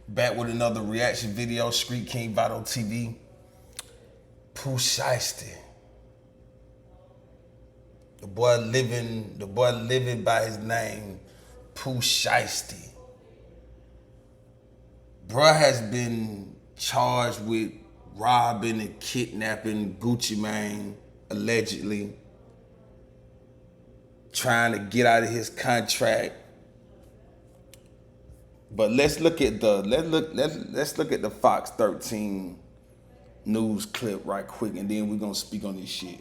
Back with another reaction video, Street King Vital TV. Pooh Shiesty. The boy living by his name, Pooh Shiesty. Bruh has been charged with robbing and kidnapping Gucci Mane, allegedly. Trying to get out of his contract. But let's look at the Fox 13 news clip right quick, and then we're gonna speak on this shit.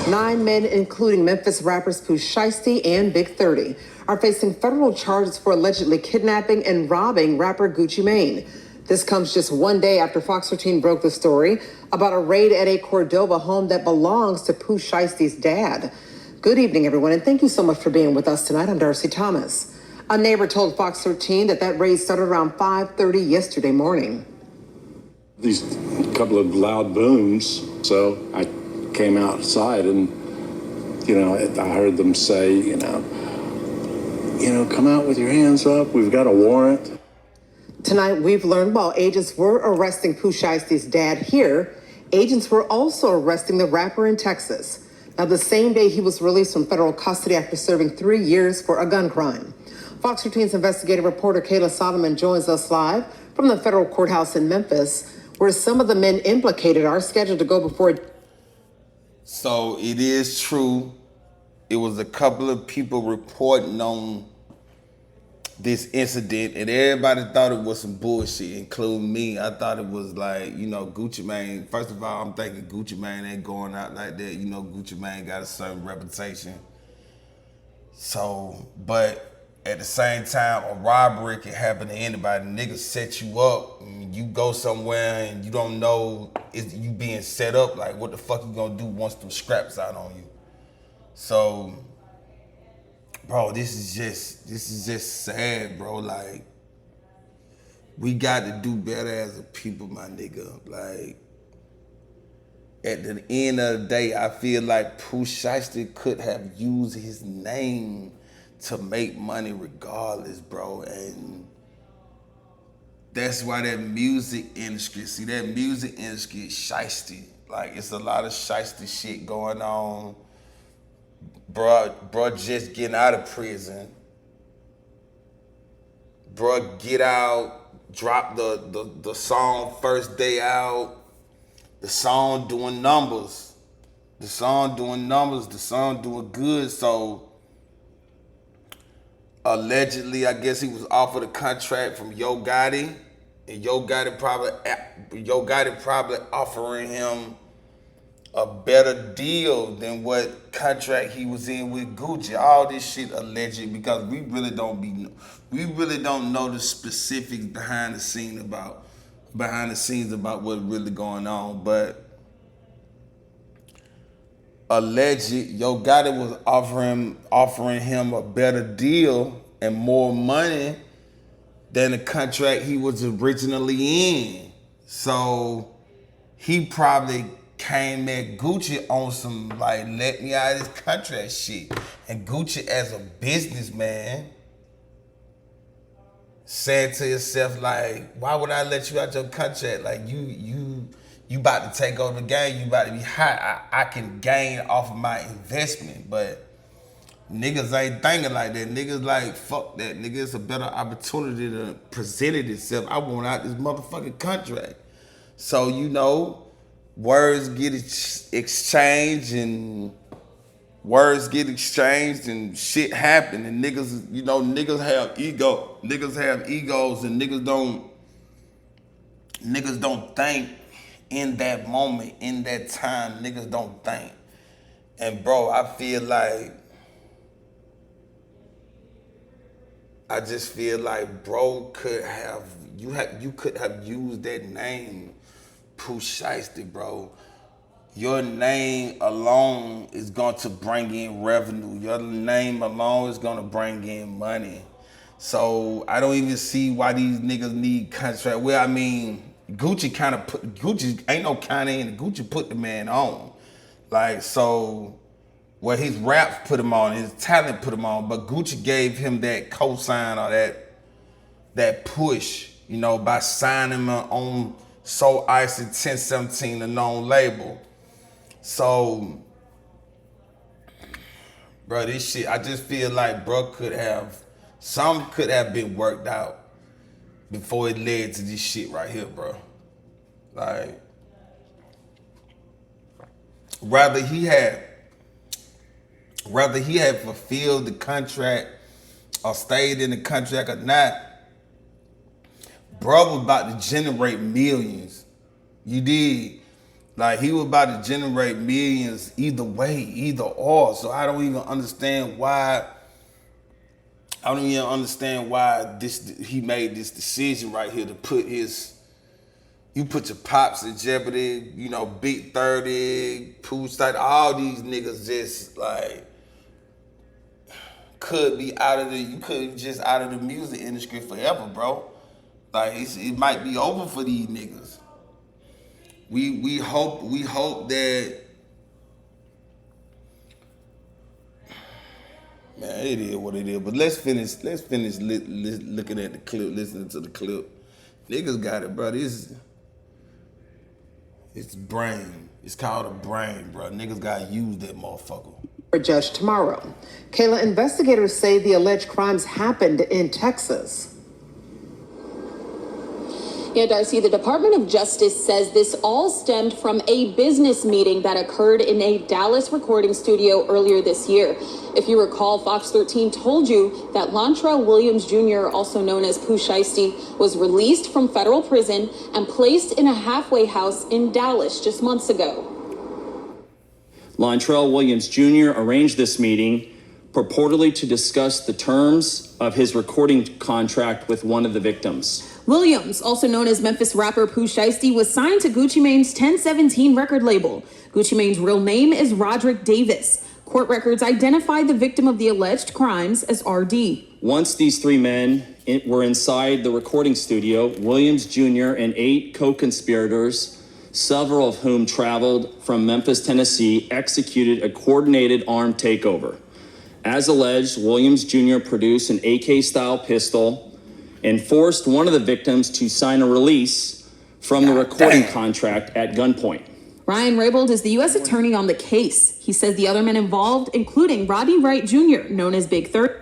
Nine men, including Memphis rappers Pooh Shiesty and Big30, are facing federal charges for allegedly kidnapping and robbing rapper Gucci Mane. This comes just one day after Fox 13 broke the story about a raid at a Cordova home that belongs to Pooh Shiesty's dad. Good evening, everyone, and thank you so much for being with us tonight. I'm Darcy Thomas. A neighbor told Fox 13 that raid started around 5:30 yesterday morning. These couple of loud booms, so I came outside and, I heard them say, come out with your hands up, we've got a warrant. Tonight, we've learned while agents were arresting Pooh Shiesty's dad here, agents were also arresting the rapper in Texas. Now, the same day he was released from federal custody after serving 3 years for a gun crime. Fox 13's investigative reporter Kayla Solomon joins us live from the federal courthouse in Memphis, where some of the men implicated are scheduled to go before. So it is true. It was a couple of people reporting on this incident, and everybody thought it was some bullshit, including me. I thought it was like, Gucci Mane. First of all, I'm thinking Gucci Mane ain't going out like that. Gucci Mane got a certain reputation. So, but at the same time, a robbery can happen to anybody. Niggas set you up, and you go somewhere and you don't know is you being set up. Like, what the fuck you gonna do once them scraps out on you? So, bro, this is just sad, bro. Like, we got to do better as a people, my nigga. Like, at the end of the day, I feel like Pooh Shiesty could have used his name to make money regardless, bro. And that's why that music industry is shiesty. Like, it's a lot of shiesty shit going on. Bruh just getting out of prison. Bruh get out, drop the song first day out. The song doing numbers. The song doing good. So allegedly, I guess he was offered a contract from Yo Gotti, and Yo Gotti probably offering him a better deal than what contract he was in with Gucci. All this shit alleged, because we really don't know the specifics behind the scenes about what's really going on. But alleged, Yo Gotti was offering him a better deal and more money than the contract he was originally in. So he probably came at Gucci on some, like, let me out of this contract shit. And Gucci, as a businessman, said to himself, like, why would I let you out your contract? Like, you about to take over the game, you about to be hot. I can gain off of my investment. But niggas ain't thinking like that. Niggas like, fuck that. Nigga, it's a better opportunity to present it itself. I want out this motherfucking contract. So, words get exchanged and shit happen, and niggas have ego. Niggas have egos, and niggas don't think in that moment, in that time. Niggas don't think. And bro, I just feel like bro you could have used that name, Pooh Shiesty, bro. Your name alone is going to bring in revenue. Your name alone is going to bring in money. So I don't even see why these niggas need contract. Well, I mean, Gucci ain't no kind of in. Gucci put the man on. Like, so Well, his raps put him on, his talent put him on, but Gucci gave him that cosign or that push, you know, by signing him on So Icy 1017, the known label. So, bro, this shit, I just feel like bro some could have been worked out before it led to this shit right here, bro. Like, rather he had fulfilled the contract or stayed in the contract or not, bro was about to generate millions. You did. Like, he was about to generate millions either way, either or. So I don't even understand why he made this decision right here to put you put your pops in jeopardy, you know, Big30, Pooh Shiesty, all these niggas just like could be you could just out of the music industry forever, bro. Like, it might be over for these niggas. We hope that, man, it is what it is. But let's finish looking at the clip, listening to the clip. Niggas got it, bro. It's brain. It's called a brain, bro. Niggas gotta use that motherfucker. Judge tomorrow. Kayla, investigators say the alleged crimes happened in Texas. Yeah, Darcy, the Department of Justice says this all stemmed from a business meeting that occurred in a Dallas recording studio earlier this year. If you recall, Fox 13 told you that Lontrell Williams Jr., also known as Pooh Shiesty, was released from federal prison and placed in a halfway house in Dallas just months ago. Lontrell Williams Jr. arranged this meeting purportedly to discuss the terms of his recording contract with one of the victims. Williams, also known as Memphis rapper Pooh Shiesty, was signed to Gucci Mane's 1017 record label. Gucci Mane's real name is Roderick Davis. Court records identified the victim of the alleged crimes as RD. Once these three men were inside the recording studio, Williams Jr. and 8 co-conspirators, several of whom traveled from Memphis, Tennessee, executed a coordinated armed takeover. As alleged, Williams Jr. produced an AK-style pistol and forced one of the victims to sign a release from the recording contract at gunpoint. Ryan Raybould is the U.S. attorney on the case. He says the other men involved, including Rodney Wright Jr., known as Big30.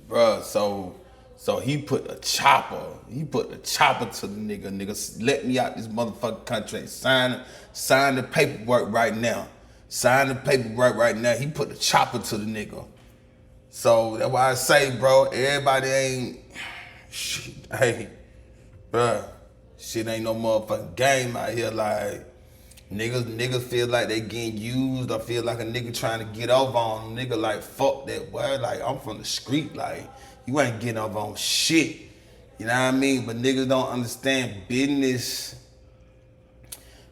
Bruh, so he put a chopper. He put a chopper to the nigga. Nigga, let me out this motherfucking contract. Sign the paperwork right now. Sign the paperwork right now. He put the chopper to the nigga. So that's why I say, bro, everybody ain't, shit, hey, bruh, shit ain't no motherfucking game out here. Like, niggas feel like they getting used. I feel like a nigga trying to get over on a nigga. Like, fuck that, boy. Like, I'm from the street. Like, you ain't getting over on shit. You know what I mean? But niggas don't understand business.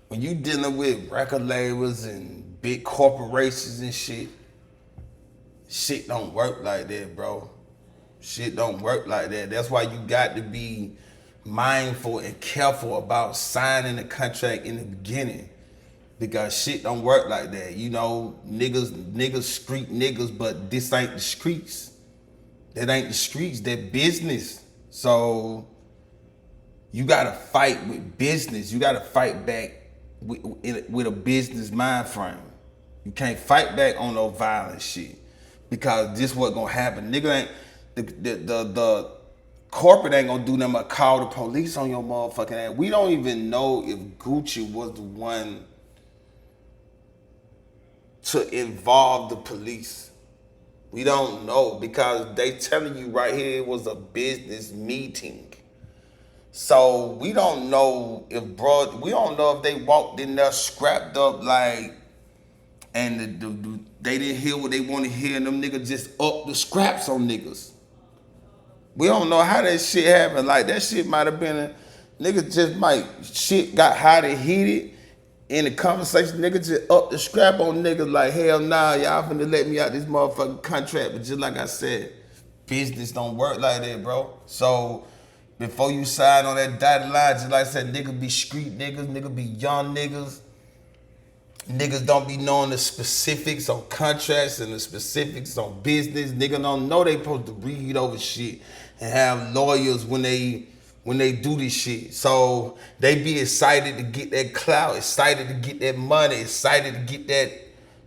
When you dealing with record labels and big corporations and shit don't work like that, bro. Shit don't work like that. That's why you got to be mindful and careful about signing a contract in the beginning. Because shit don't work like that. You know, niggas street niggas, but this ain't the streets. That ain't the streets, that business. So you gotta fight with business. You gotta fight back with a business mind frame. You can't fight back on no violent shit. Because this what gonna happen. Nigga ain't, the corporate ain't gonna do nothing but call the police on your motherfucking ass. We don't even know if Gucci was the one to involve the police. We don't know because they telling you right here it was a business meeting. So we don't know if we don't know if they walked in there scrapped up like, and they didn't hear what they want to hear and them niggas just up the scraps on niggas. We don't know how that shit happened. Like, that shit might have been niggas just shit got hot and heated in the conversation. Niggas just up the scrap on niggas like, hell nah, y'all finna let me out this motherfucking contract. But just like I said, business don't work like that, bro. So before you sign on that dotted line, just like I said, niggas be street niggas, niggas be young niggas. Niggas don't be knowing the specifics on contracts and the specifics on business. Niggas don't know they supposed to read over shit and have lawyers when they do this shit. So they be excited to get that clout, excited to get that money, excited to get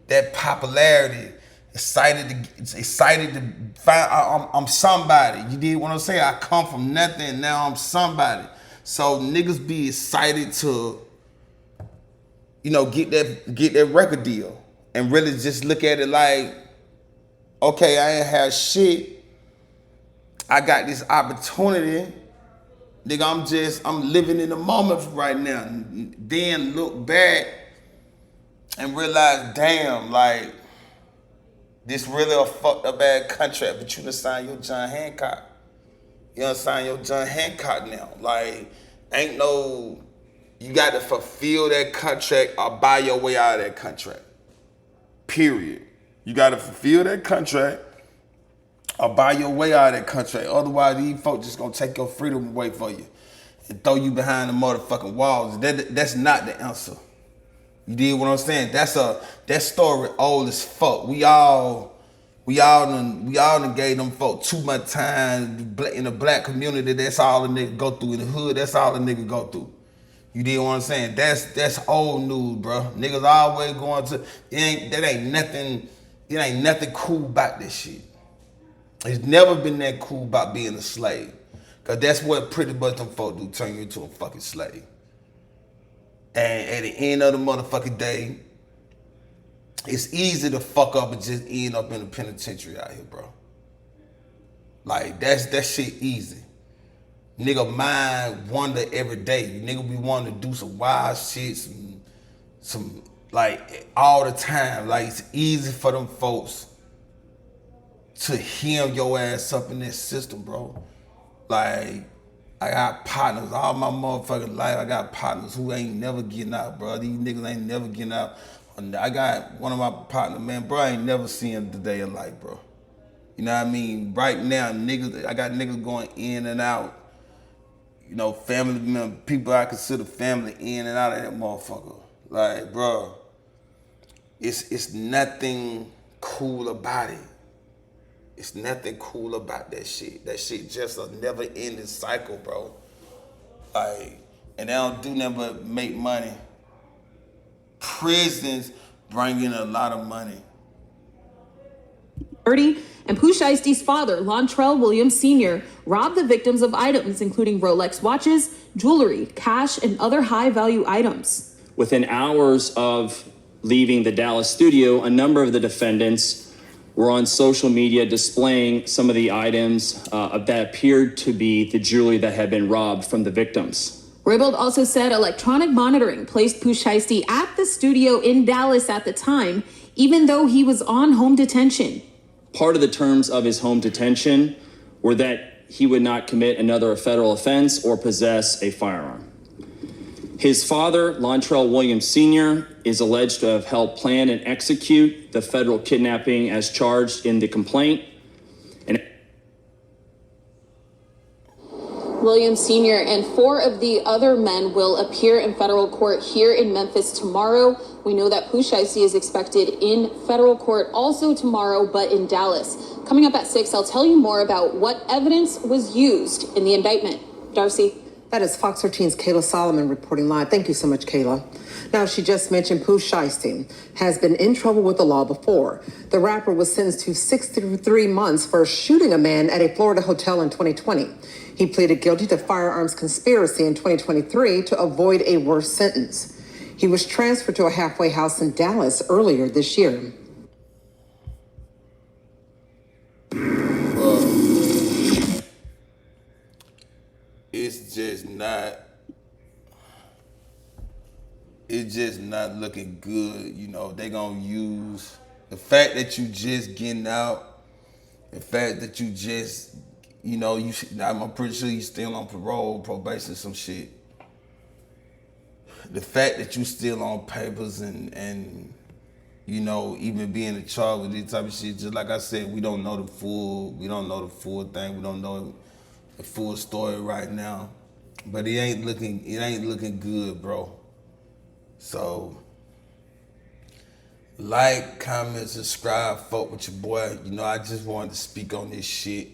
that popularity, excited to find I'm somebody. You did what I'm saying? I come from nothing and now I'm somebody. So niggas be excited to, you know, get that record deal and really just look at it like, okay, I ain't have shit. I got this opportunity. Nigga, I'm living in the moment right now. Then look back and realize, damn, like, this really a fucked up bad contract, but you done signed your John Hancock. You done signed your John Hancock now. Like, ain't no, you got to fulfill that contract or buy your way out of that contract. Period. You got to fulfill that contract or buy your way out of that contract. Otherwise, these folks just gonna take your freedom away from you and throw you behind the motherfucking walls. That's not the answer. You did what I'm saying? That story old as fuck. We all done gave them folk too much time in the black community. That's all the nigga go through. In the hood, that's all the nigga go through. You did what I'm saying? That's old news, bro. Niggas always going to, it ain't nothing cool about this shit. It's never been that cool about being a slave. Cause that's what pretty much them folk do, turn you into a fucking slave. And at the end of the motherfucking day, it's easy to fuck up and just end up in the penitentiary out here, bro. Like, that shit easy. Nigga mind wander every day. Nigga be wanting to do some wild shit, some like, all the time. Like, it's easy for them folks to hem your ass up in this system, bro. Like, I got partners all my motherfucking life. I got partners who ain't never getting out, bro. These niggas ain't never getting out. I got one of my partners, man, bro, I ain't never seen the day of life, bro. You know what I mean? Right now, I got niggas going in and out. You know, family members, people I consider family in and out of that motherfucker. Like, bro, it's nothing cool about it. It's nothing cool about that shit. That shit just a never-ending cycle, bro. Like, and they don't do nothing but make money. Prisons bring in a lot of money. And Pooh Shiesty's father, Lontrell Williams Sr., robbed the victims of items including Rolex watches, jewelry, cash, and other high-value items. Within hours of leaving the Dallas studio, a number of the defendants were on social media displaying some of the items that appeared to be the jewelry that had been robbed from the victims. Raybould also said electronic monitoring placed Pooh Shiesty at the studio in Dallas at the time, even though he was on home detention. Part of the terms of his home detention were that he would not commit another federal offense or possess a firearm. His father, Lontrell Williams Sr., is alleged to have helped plan and execute the federal kidnapping as charged in the complaint. And Williams Sr. and 4 of the other men will appear in federal court here in Memphis tomorrow. We know that Pooh Shiesty is expected in federal court also tomorrow, but in Dallas. Coming up at 6, I'll tell you more about what evidence was used in the indictment. Darcy. That is Fox 13's Kayla Solomon reporting live. Thank you so much, Kayla. Now, she just mentioned Pooh Shiesty has been in trouble with the law before. The rapper was sentenced to 63 months for shooting a man at a Florida hotel in 2020. He pleaded guilty to firearms conspiracy in 2023 to avoid a worse sentence. He was transferred to a halfway house in Dallas earlier this year. It's just not looking good. You know, they gonna use the fact that you just getting out, the fact that you just, you know, I'm pretty sure you still on parole, probation, some shit. The fact that you still on papers and you know, even being in charge with this type of shit, just like I said, we don't know the full thing, we don't know the full story right now. But it ain't looking good, bro. So Like, comment, subscribe, fuck with your boy. You know, I just wanted to speak on this shit.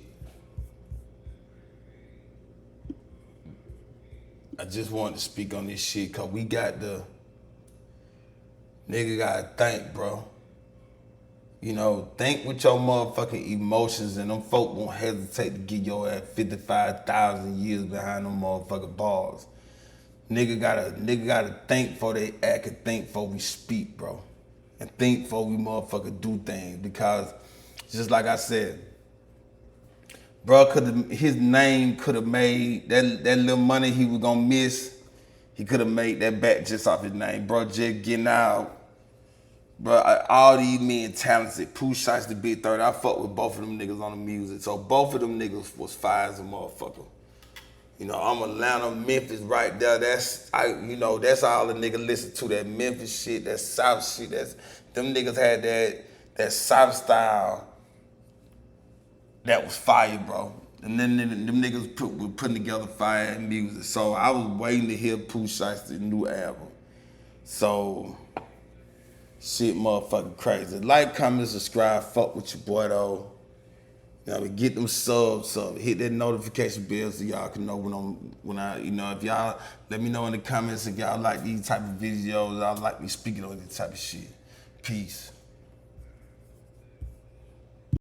I just wanted to speak on this shit cause we got the nigga gotta think, bro. You know, think with your motherfucking emotions and them folk won't hesitate to give your ass 55,000 years behind them motherfucking bars. Nigga gotta think before they act and think before we speak, bro. And think before we motherfucker do things because just like I said, bro, his name could have made that little money he was gonna miss. He could have made that back just off his name, bro. Just getting out, bro. All these men talented. Pooh Shiesty, Big30. I fuck with both of them niggas on the music, so both of them niggas was fire as a motherfucker. You know, I'm Atlanta, Memphis, right there. That's all the niggas listen to. That Memphis shit, that South shit. Them niggas had that South style. That was fire, bro. And then them niggas were putting together fire music. So I was waiting to hear Pooh Shiesty's new album. So, shit motherfucking crazy. Like, comment, subscribe, fuck with your boy though. You know, get them subs up. Hit that notification bell so y'all can know if y'all, let me know in the comments if y'all like these type of videos. I like me speaking on this type of shit. Peace.